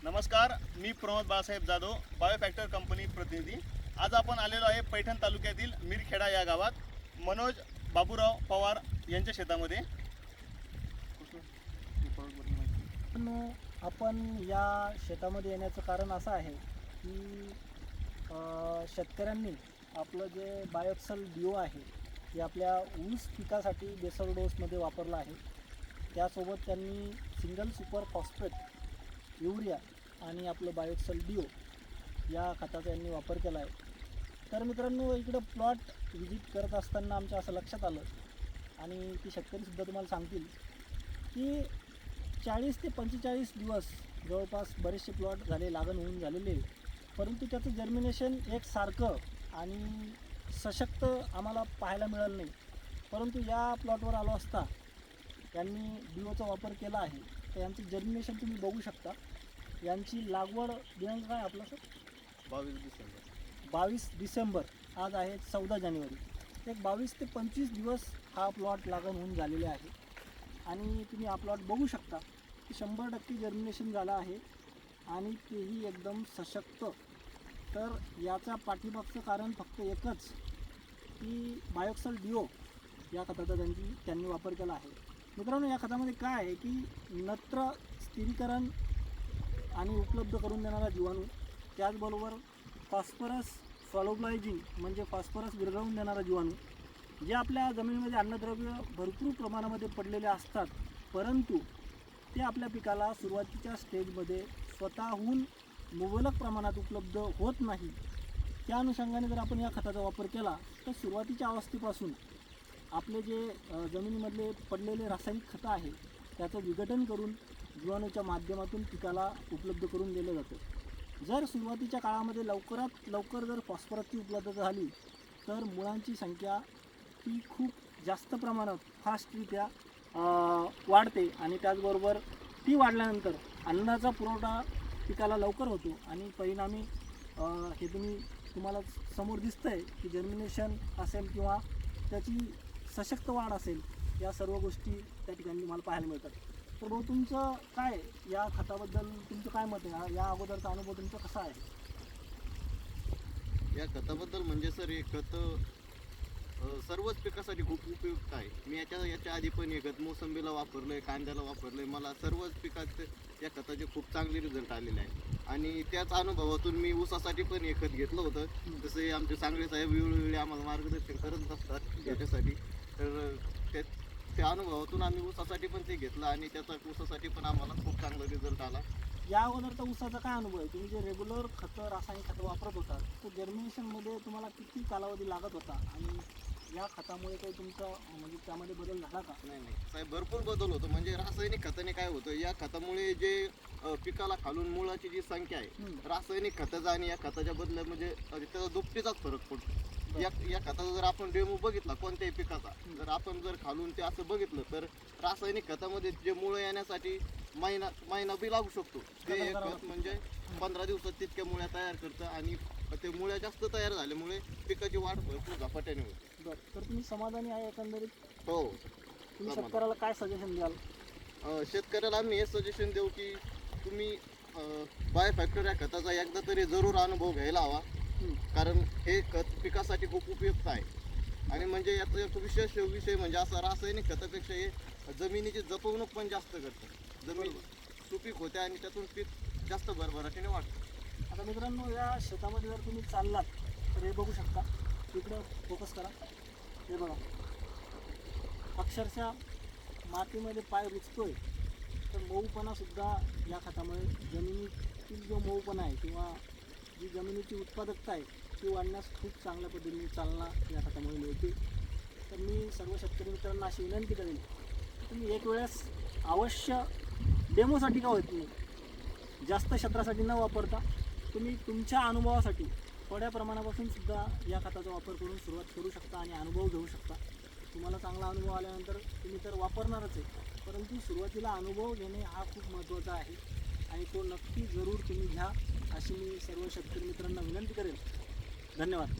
नमस्कार, मी प्रमोद बाळासाहेब जाधव, बायोफॅक्टर कंपनी प्रतिनिधी। आज आपण आलेलो आहे पैठण तालुक्यातील मिरखेडा या गावात मनोज बाबूराव पवार यांच्या शेतामध्ये। आपण या शेतामध्ये येण्याचं कारण असं आहे की शेतकऱ्यांनी आपलं जे बायोक्सल डिओ आहे ते आपल्या ऊस पिकासाठी बेसल डोसमध्ये वापरलं आहे। त्यासोबत त्यांनी सिंगल सुपर फॉस्फेट, युरिया आणि आपलं बायोक्सल डिओ या खताचा यांनी वापर केला आहे। तर मित्रांनो, इकडं प्लॉट व्हिजिट करत असताना आमच्या असं लक्षात आलं आणि ती शेतकरीसुद्धा तुम्हाला सांगतील की 40 ते 45 दिवस जवळपास बरेचसे प्लॉट झाले, लागण होऊन झालेले, परंतु त्याचं जर्मिनेशन एकसारखं आणि सशक्त आम्हाला पाहायला मिळालं नाही। परंतु या प्लॉटवर आलो असता यांनी डिओचा वापर केला आहे, तर यांचं जर्मिनेशन तुम्ही बघू शकता। यांची लागवड दिनांक काय आपला सर? 22 डिसेंबर। आज आहे 14 जानेवारी। एक 22 ते 25 दिवस हा प्लॉट लागण होऊन झालेले आहे आणि तुम्ही हा प्लॉट बघू शकता की 100% जर्मिनेशन झालं आहे आणि तेही एकदम सशक्त। तर याचा पाठीमागचं कारण फक्त एकच की बायोक्सल डिओ या खताचा त्यांनी वापर केला आहे। मित्रांनो, या खतामध्ये काय आहे की नत्र स्थिरीकरण आणि उपलब्ध करून देणारा जीवाणू, त्याचबरोबर फॉस्फरस सॉल्युबलायझिंग म्हणजे फॉस्फरस विरघळवून देणारा जीवाणू, जे आपल्या जमिनीमध्ये अन्नद्रव्य भरपूर प्रमाणामध्ये पडलेले असतात, परंतु ते आपल्या पिकाला सुरुवातीच्या स्टेजमध्ये स्वतःहून मुबलक प्रमाणात उपलब्ध होत नाही। त्या अनुषंगाने जर आपण या खताचा वापर केला तर सुरुवातीच्या अवस्थेपासून आपले जे जमिनीमधले पडलेले रासायनिक खतं आहे त्याचं विघटन करून जीवाणूच्या माध्यमातून पिकाला उपलब्ध करून दिलं जातं। जर सुरुवातीच्या काळामध्ये लवकरात लवकर जर फॉस्फरसची उपलब्धता झाली तर मुळांची संख्या ही खूप जास्त प्रमाणात फास्टरित्या वाढते आणि त्याचबरोबर ती वाढल्यानंतर अन्नाचा पुरवठा पिकाला लवकर होतो आणि परिणामी हे तुम्हाला समोर दिसतं आहे की जर्मिनेशन असेल किंवा त्याची सशक्त वाढ असेल, या सर्व गोष्टी त्या ठिकाणी तुम्हाला पाहायला मिळतात। तर भाऊ, तुमचं काय या खताबद्दल तुमचं काय मत आहे? या अगोदरचा अनुभव तुमचा कसा आहे या खताबद्दल? म्हणजे सर, हे खत सर्वच पिकासाठी खूप उपयुक्त आहे। मी याच्या आधी पण हे खत मोसंबीला वापरलंय, कांद्याला वापरलंय। मला सर्वच पिकात या खताचे खूप चांगले रिझल्ट आलेले आहे आणि त्याच अनुभवातून मी ऊसासाठी पण हे खत घेतलं होतं। जसे आमचे सांगळे साहेब वेळोवेळी आम्हाला मार्गदर्शन करत असतात याच्यासाठी, तर त्या अनुभवातून आम्ही ऊसासाठी पण ते घेतलं आणि त्याचा ऊसासाठी पण आम्हाला खूप चांगला रिझल्ट आला। या अगोदरचा ऊसाचा काय अनुभव आहे? तुम्ही जे रेग्युलर खतं, रासायनिक खतं वापरत होता, तो जर्मिनेशनमध्ये तुम्हाला किती कालावधी लागत होता आणि या खतामुळे काही तुमचा म्हणजे त्यामध्ये बदल झाला का? नाही साहेब, भरपूर बदल होतो। म्हणजे रासायनिक खताने काय होतं, या खतामुळे जे पिकाला खालून मुळाची जी संख्या आहे, रासायनिक खताचा आणि या खताच्या बदल्या म्हणजे त्याचा दुपटीचाच फरक पडतो। या खताचा जर आपण डेमो बघितला कोणत्याही पिकाचा, जर आपण खालून ते असं बघितलं तर रासायनिक खतामध्ये जे मुळं येण्यासाठी महिना बी लागू शकतो, ते एक खत म्हणजे 15 दिवसात तितक्या मुळ्या तयार करतं आणि ते मुळ्या जास्त तयार झाल्यामुळे पिकाची वाढ भरपूर झपाट्याने होते। बरं, तर तुम्ही समाधानी आहे एकंदरीत? हो। तुम्ही शेतकऱ्याला काय सजेशन द्याल? शेतकऱ्याला आम्ही हे सजेशन देऊ की तुम्ही बायोफॅक्टर या खताचा एकदा तरी जरूर अनुभव घ्यायला हवा, कारण हे खत पिकासाठी खूप उपयुक्त आहे। आणि म्हणजे याचा एक विशेष विषय म्हणजे असा, रासायनिक खतापेक्षा हे जमिनीची जपवणूक पण जास्त करतं। जमीन सुपीक होते आणि त्यातून पीक जास्त भरभराटीने वाढतं। आता मित्रांनो, या शेतामध्ये जर तुम्ही चाललात तर हे बघू शकता, इकडं फोकस करा, हे बघा, अक्षरशः मातीमध्ये पाय रुजतोय। तर मऊपणासुद्धा या खतामुळे, जमिनीतील जो मऊपणा आहे किंवा जी जमिनीची उत्पादकता आहे ती वाढण्यास खूप चांगल्या पद्धतीने चालना या खतामुळे मिळते। तर मी सर्व शेतकरी मित्रांना अशी विनंती करेन की तुम्ही एक वेळेस अवश्य डेमोसाठी का होत नाही, जास्त क्षेत्रासाठी न वापरता तुम्ही तुमच्या अनुभवासाठी थोड्या प्रमाणापासून सुद्धा या खताचा वापर करून सुरुवात करू शकता आणि अनुभव घेऊ शकता। तुम्हाला चांगला अनुभव आल्यानंतर तुम्ही तर वापरणारच आहे, परंतु सुरुवातीला अनुभव घेणे हा खूप महत्त्वाचा आहे आणि तो नक्की जरूर तुम्ही घ्या, अशी मी सर्व शेतकरी मित्रांना विनंती करेन। धन्यवाद।